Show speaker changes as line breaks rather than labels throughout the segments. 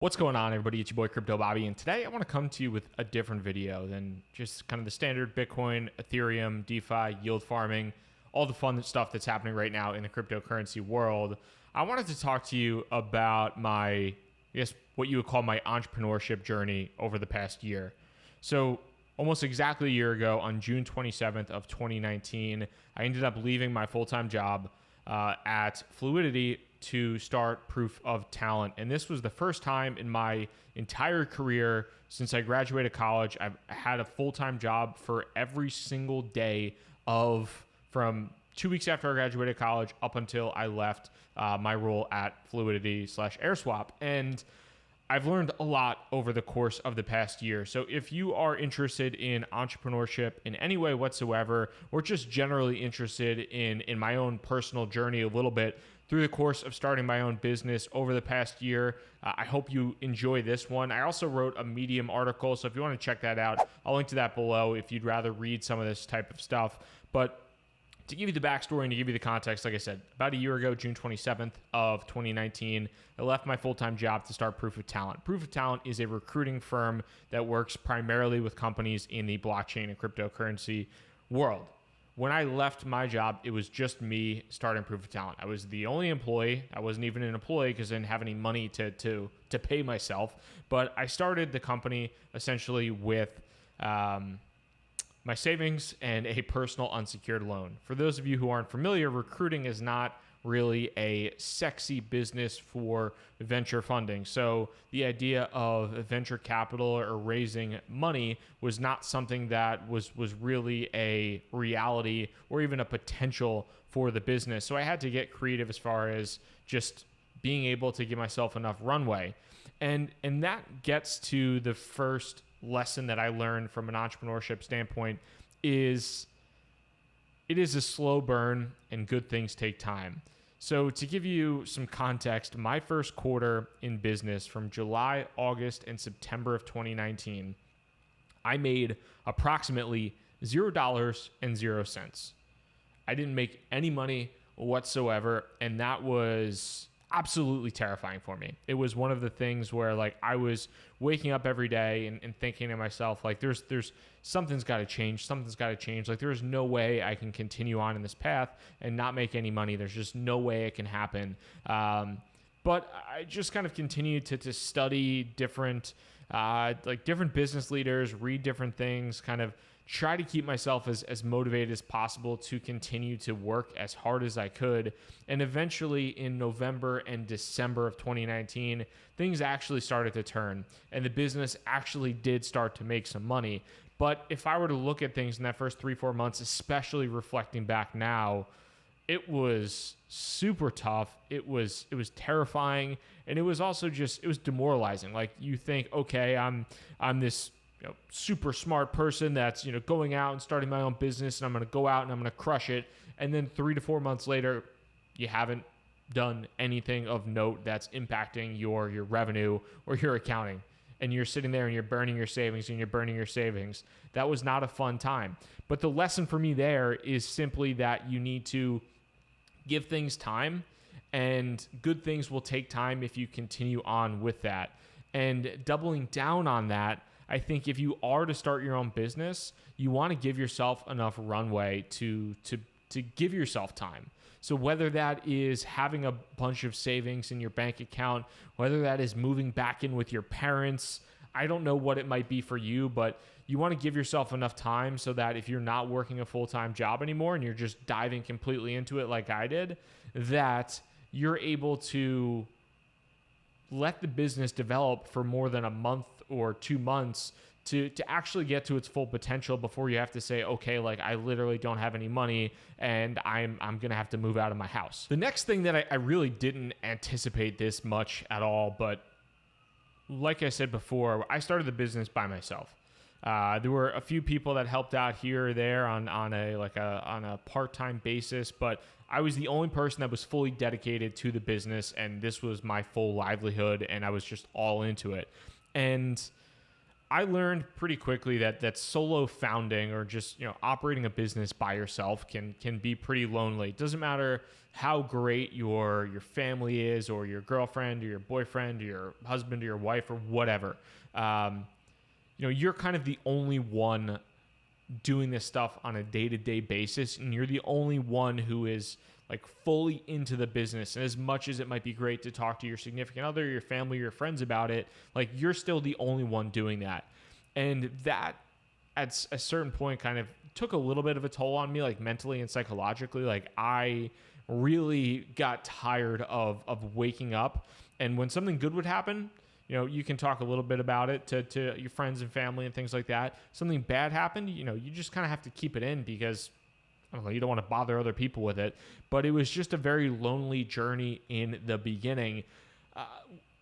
What's going on, everybody? It's your boy Crypto Bobby, and today I want to come to you with a different video than just kind of the standard Bitcoin, Ethereum, DeFi, yield farming, all the fun stuff that's happening right now in the cryptocurrency world. I wanted to talk to you about what you would call my entrepreneurship journey over the past year. So almost exactly a year ago, on June 27th of 2019, I ended up leaving my full-time job at Fluidity to start Proof of Talent. And this was the first time in my entire career since I graduated college I've had a full-time job for every single day from 2 weeks after I graduated college up until I left my role at Fluidity/AirSwap. And I've learned a lot over the course of the past year. So if you are interested in entrepreneurship in any way whatsoever, or just generally interested in my own personal journey a little bit through the course of starting my own business over the past year, I hope you enjoy this one. I also wrote a Medium article, so if you want to check that out, I'll link to that below if you'd rather read some of this type of stuff. But to give you the backstory and to give you the context, like I said, about a year ago, June 27th of 2019, I left my full-time job to start Proof of Talent. Proof of Talent is a recruiting firm that works primarily with companies in the blockchain and cryptocurrency world. When I left my job, it was just me starting Proof of Talent. I was the only employee. I wasn't even an employee because I didn't have any money to pay myself. But I started the company essentially with my savings and a personal unsecured loan. For those of you who aren't familiar, recruiting is not really a sexy business for venture funding. So the idea of venture capital or raising money was not something that was really a reality or even a potential for the business. So I had to get creative as far as just being able to give myself enough runway. And that gets to the first lesson that I learned from an entrepreneurship standpoint is it is a slow burn and good things take time. So to give you some context, my first quarter in business from July, August, and September of 2019, I made approximately $0.00. I didn't make any money whatsoever, and that was absolutely terrifying for me. It was one of the things where I was waking up every day and thinking to myself, there's something's got to change. Something's got to change. There's no way I can continue on in this path and not make any money. There's just no way it can happen. But I just kind of continued to study different business leaders, read different things, kind of try to keep myself as motivated as possible to continue to work as hard as I could. And eventually in November and December of 2019, things actually started to turn and the business actually did start to make some money. But if I were to look at things in that first 3-4 months, especially reflecting back now, it was super tough. It was terrifying. And it was also it was demoralizing. You think, okay, I'm this super smart person that's going out and starting my own business, and I'm going to go out and I'm going to crush it. And then 3 to 4 months later, you haven't done anything of note that's impacting your revenue or your accounting. And you're sitting there and you're burning your savings and you're burning your savings. That was not a fun time. But the lesson for me there is simply that you need to give things time, and good things will take time if you continue on with that. And doubling down on that, I think if you are to start your own business, you want to give yourself enough runway to give yourself time. So whether that is having a bunch of savings in your bank account, whether that is moving back in with your parents, I don't know what it might be for you, but you want to give yourself enough time so that if you're not working a full-time job anymore and you're just diving completely into it like I did, that you're able to let the business develop for more than a month or 2 months to actually get to its full potential before you have to say, okay, I literally don't have any money and I'm going to have to move out of my house. The next thing that I really didn't anticipate this much at all, but like I said before, I started the business by myself. There were a few people that helped out here or there on a part-time basis, but I was the only person that was fully dedicated to the business, and this was my full livelihood, and I was just all into it. And I learned pretty quickly that solo founding or just operating a business by yourself can be pretty lonely. It doesn't matter how great your family is, or your girlfriend, or your boyfriend, or your husband, or your wife, or whatever. You're kind of the only one doing this stuff on a day-to-day basis, and you're the only one who is like fully into the business. And as much as it might be great to talk to your significant other, your family, your friends about it, like you're still the only one doing that. And that at a certain point kind of took a little bit of a toll on me, like mentally and psychologically. Like I really got tired of waking up, and when something good would happen, you can talk a little bit about it to your friends and family and things like that. Something bad happened, you just kind of have to keep it in because I don't know, you don't want to bother other people with it. But it was just a very lonely journey in the beginning.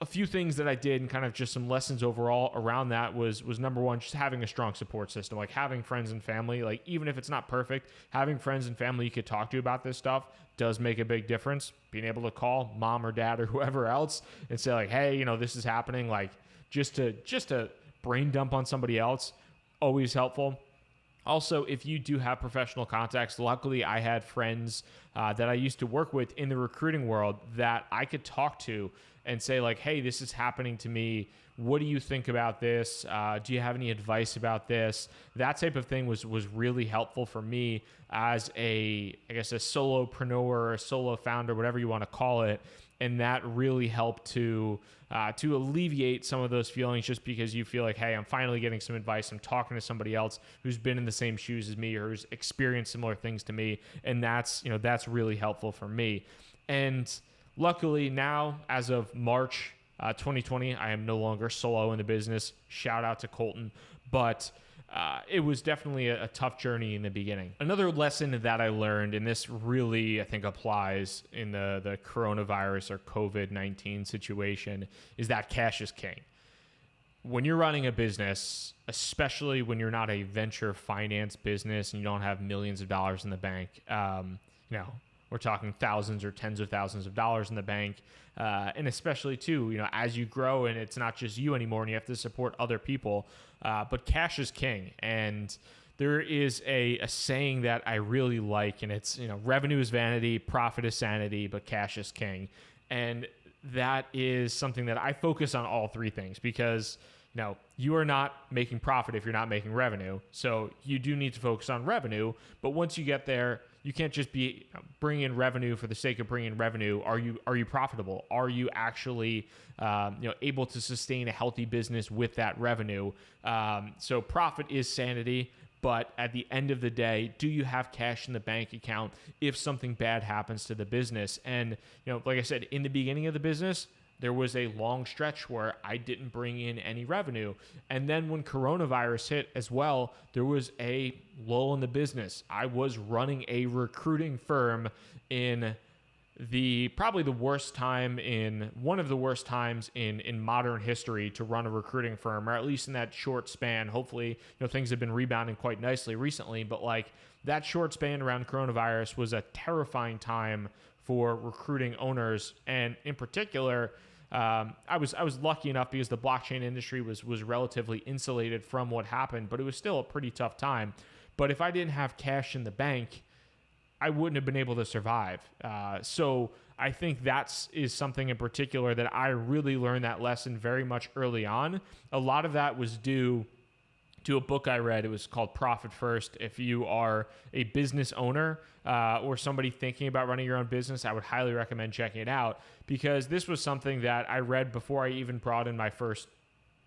A few things that I did and kind of just some lessons overall around that was number one, just having a strong support system, like having friends and family. Like even if it's not perfect, having friends and family you could talk to about this stuff does make a big difference. Being able to call mom or dad or whoever else and say like, hey, this is happening. Like just to brain dump on somebody else, always helpful. Also, if you do have professional contacts, luckily I had friends that I used to work with in the recruiting world that I could talk to and say like, hey, this is happening to me. What do you think about this? Do you have any advice about this? That type of thing was really helpful for me as a solopreneur or a solo founder, whatever you want to call it. And that really helped to alleviate some of those feelings, just because you feel like, hey, I'm finally getting some advice. I'm talking to somebody else who's been in the same shoes as me or who's experienced similar things to me. And that's really helpful for me. And luckily now, as of March 2020, I am no longer solo in the business. Shout out to Colton. But it was definitely a tough journey in the beginning. Another lesson that I learned, and this really, I think, applies in the coronavirus or COVID-19 situation, is that cash is king. When you're running a business, especially when you're not a venture finance business and you don't have millions of dollars in the bank, we're talking thousands or tens of thousands of dollars in the bank. And especially too, as you grow and it's not just you anymore and you have to support other people, but cash is king. And there is a saying that I really like, and it's, revenue is vanity, profit is sanity, but cash is king. And that is something that I focus on all three things, because you are not making profit if you're not making revenue. So you do need to focus on revenue, but once you get there, you can't just be bringing in revenue for the sake of bringing in revenue. Are you profitable? Are you actually able to sustain a healthy business with that revenue? So profit is sanity, but at the end of the day, do you have cash in the bank account if something bad happens to the business? And like I said, in the beginning of the business, there was a long stretch where I didn't bring in any revenue. And then when coronavirus hit as well, there was a lull in the business. I was running a recruiting firm in one of the worst times in modern history to run a recruiting firm, or at least in that short span. Hopefully, things have been rebounding quite nicely recently, but like that short span around coronavirus was a terrifying time for recruiting owners. And in particular, I was lucky enough because the blockchain industry was relatively insulated from what happened, but it was still a pretty tough time. But if I didn't have cash in the bank, I wouldn't have been able to survive. So I think is something in particular that I really learned that lesson very much early on. A lot of that was due to a book I read. It was called Profit First. If you are a business owner or somebody thinking about running your own business, I would highly recommend checking it out, because this was something that I read before I even brought in my first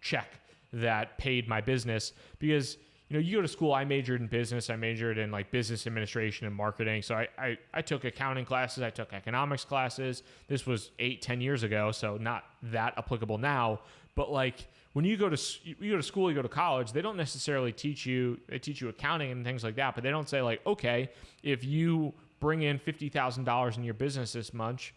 check that paid my business. Because you go to school, I majored in business. I majored in like business administration and marketing. So I took accounting classes. I took economics classes. This was 8-10 years ago, so not that applicable now. But like when you go to school, you go to college, they don't necessarily teach you accounting and things like that, but they don't say like, okay, if you bring in $50,000 in your business this month,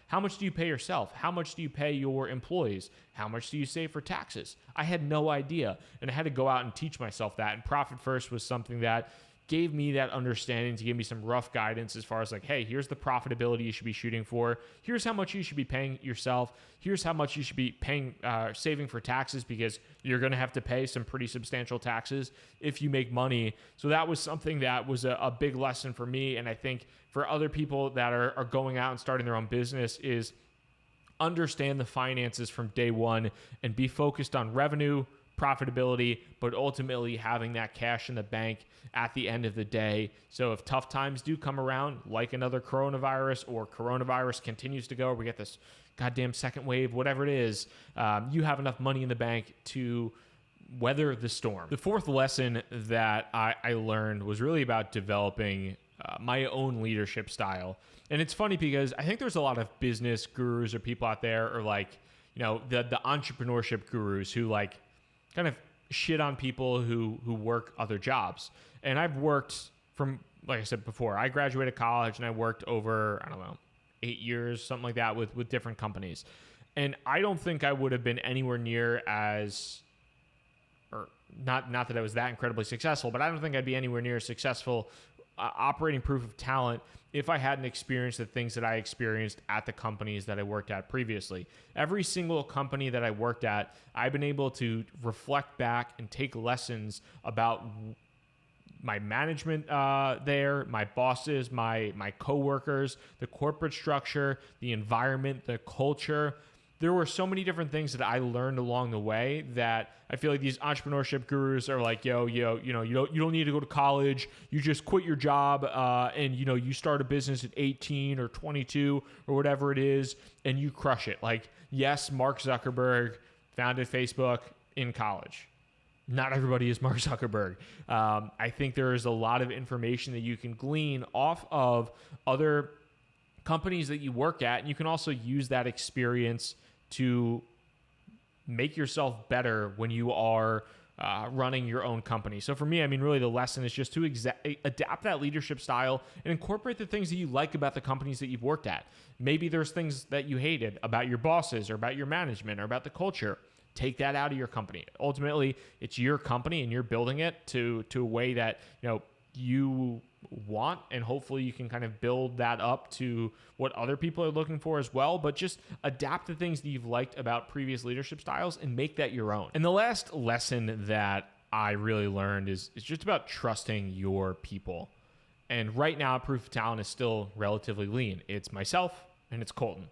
how much do you pay yourself? How much do you pay your employees? How much do you save for taxes? I had no idea, and I had to go out and teach myself that. And Profit First was something that gave me that understanding to give me some rough guidance as far as like, hey, here's the profitability you should be shooting for. Here's how much you should be paying yourself. Here's how much you should be paying, saving for taxes, because you're going to have to pay some pretty substantial taxes if you make money. So that was something that was a big lesson for me. And I think for other people that are going out and starting their own business is understand the finances from day one and be focused on revenue, profitability, but ultimately having that cash in the bank at the end of the day. So if tough times do come around, like another coronavirus, or coronavirus continues to go, or we get this goddamn second wave, whatever it is, you have enough money in the bank to weather the storm. The fourth lesson that I learned was really about developing my own leadership style. And it's funny because I think there's a lot of business gurus or people out there, or like, you know, the entrepreneurship gurus who like kind of shit on people who work other jobs. And I've worked from, like I said before, I graduated college and I worked over, I don't know, 8 years, something like that with different companies. And I don't think I would have been anywhere near as, or not that I was that incredibly successful, but I don't think I'd be anywhere near as successful operating Proof of Talent if I hadn't experienced the things that I experienced at the companies that I worked at previously. Every single company that I worked at, I've been able to reflect back and take lessons about my management there, my bosses, my coworkers, the corporate structure, the environment, the culture. There were so many different things that I learned along the way that I feel like these entrepreneurship gurus are like, you don't need to go to college. You just quit your job and, you start a business at 18 or 22 or whatever it is, and you crush it. Like, yes, Mark Zuckerberg founded Facebook in college. Not everybody is Mark Zuckerberg. I think there is a lot of information that you can glean off of other companies that you work at, and you can also use that experience to make yourself better when you are running your own company. So for me, I mean, really the lesson is just to adapt that leadership style and incorporate the things that you like about the companies that you've worked at. Maybe there's things that you hated about your bosses or about your management or about the culture. Take that out of your company. Ultimately, it's your company and you're building it to a way that, you want, and hopefully you can kind of build that up to what other people are looking for as well. But just adapt the things that you've liked about previous leadership styles and make that your own. And the last lesson that I really learned is just about trusting your people. And right now, Proof of Talent is still relatively lean. It's myself and it's Colton.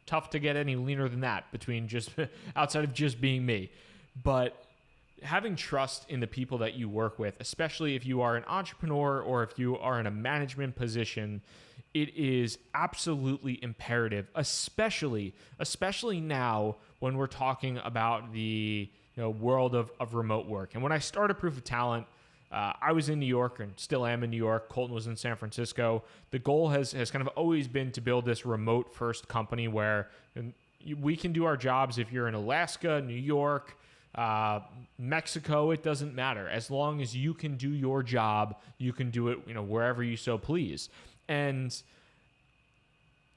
Tough to get any leaner than that between just outside of just being me. But having trust in the people that you work with, especially if you are an entrepreneur or if you are in a management position, it is absolutely imperative, especially now when we're talking about the world of remote work. And when I started Proof of Talent, I was in New York and still am in New York. Colton was in San Francisco. The goal has kind of always been to build this remote first company where we can do our jobs if you're in Alaska, New York, Mexico, it doesn't matter. As long as you can do your job, you can do it, wherever you so please. And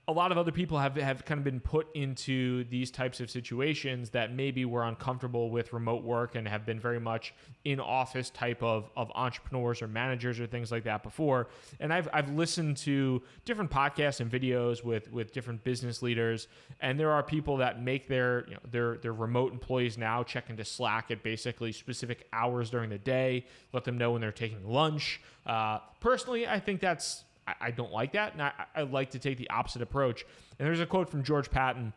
a lot of other people have kind of been put into these types of situations that maybe were uncomfortable with remote work and have been very much in office type of entrepreneurs or managers or things like that before. And I've listened to different podcasts and videos with different business leaders, and there are people that make their remote employees now check into Slack at basically specific hours during the day, let them know when they're taking lunch. Personally, I think I don't like that, and I like to take the opposite approach. And there's a quote from George Patton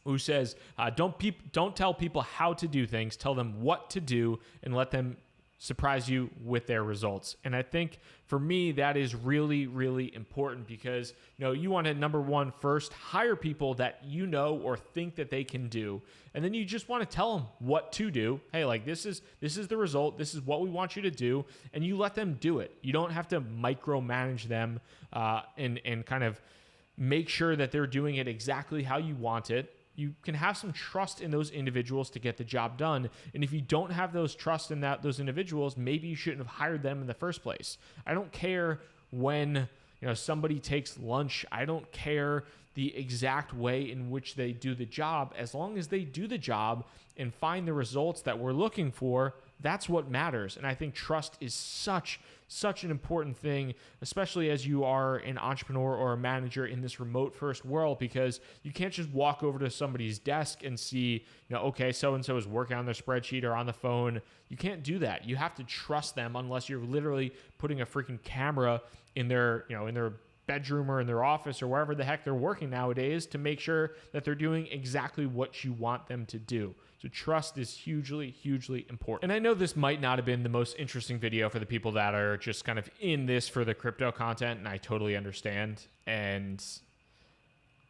who says, don't tell people how to do things, tell them what to do, and let them surprise you with their results. And I think for me, that is really, really important because, you want to, number one, first hire people that or think that they can do. And then you just want to tell them what to do. Hey, like this is the result. This is what we want you to do. And you let them do it. You don't have to micromanage them and kind of make sure that they're doing it exactly how you want it. You can have some trust in those individuals to get the job done. And if you don't have those trust in those individuals, maybe you shouldn't have hired them in the first place. I don't care when somebody takes lunch. I don't care the exact way in which they do the job. As long as they do the job and find the results that we're looking for, that's what matters. And I think trust is such an important thing, especially as you are an entrepreneur or a manager in this remote first world, because you can't just walk over to somebody's desk and see, okay, so-and-so is working on their spreadsheet or on the phone. You can't do that. You have to trust them unless you're literally putting a freaking camera in their, in their bedroom or in their office or wherever the heck they're working nowadays to make sure that they're doing exactly what you want them to do. So trust is hugely important. And I know this might not have been the most interesting video for the people that are just kind of in this for the crypto content, and I totally understand. And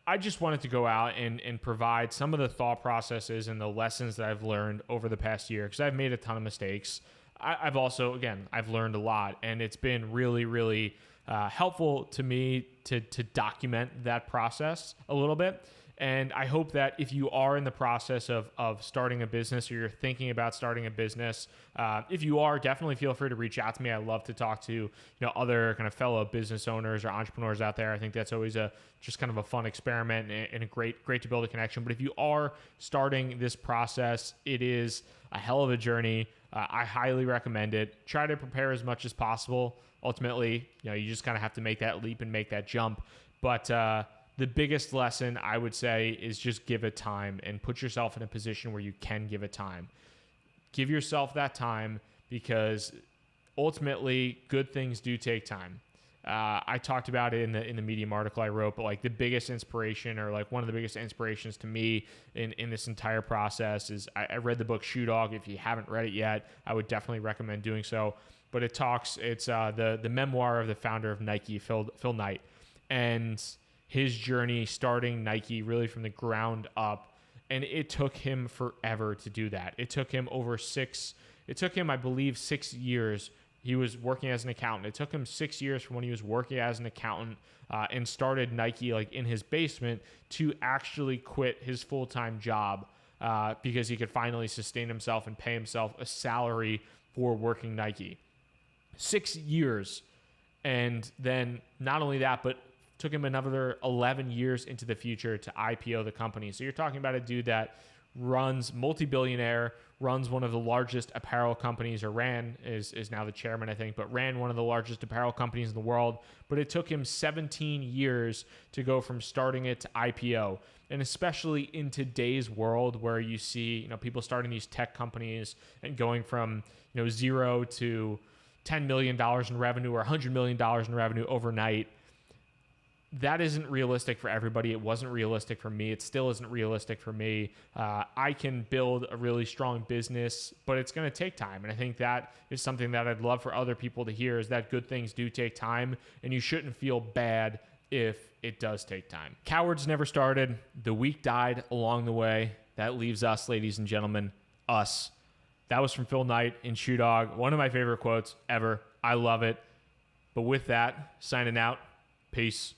I just wanted to go out and provide some of the thought processes and the lessons that I've learned over the past year, because I've made a ton of mistakes. I've also, again, I've learned a lot, and it's been really helpful to me to document that process a little bit. And I hope that if you are in the process of starting a business, or you're thinking about starting a business, if you are, definitely feel free to reach out to me. I love to talk to other kind of fellow business owners or entrepreneurs out there. I think that's always just kind of a fun experiment and a great to build a connection. But if you are starting this process, it is a hell of a journey. I highly recommend it. Try to prepare as much as possible. Ultimately, you just kind of have to make that leap and make that jump. But the biggest lesson I would say is just give it time and put yourself in a position where you can give it time. Give yourself that time, because ultimately good things do take time. I talked about it in the Medium article I wrote, but like the biggest inspiration, or like one of the biggest inspirations to me in this entire process is I read the book Shoe Dog. If you haven't read it yet, I would definitely recommend doing so. But it's the memoir of the founder of Nike, Phil Knight, and his journey starting Nike really from the ground up. And it took him forever to do that. It took him I believe 6 years. He was working as an accountant. It took him 6 years from when he was working as an accountant and started Nike like in his basement to actually quit his full-time job because he could finally sustain himself and pay himself a salary for working Nike. 6 years. And then not only that, but took him another 11 years into the future to IPO the company. So you're talking about a dude that runs, multi-billionaire, runs one of the largest apparel companies, or is now the chairman, I think, but ran one of the largest apparel companies in the world. But it took him 17 years to go from starting it to IPO. And especially in today's world where you see, people starting these tech companies and going from, zero to $10 million in revenue or $100 million in revenue overnight. That isn't realistic for everybody. It wasn't realistic for me. It still isn't realistic for me. I can build a really strong business, but it's going to take time. And I think that is something that I'd love for other people to hear, is that good things do take time, and you shouldn't feel bad if it does take time. Cowards never started. The weak died along the way. That leaves us, ladies and gentlemen, us. That was from Phil Knight in Shoe Dog. One of my favorite quotes ever. I love it. But with that, signing out. Peace.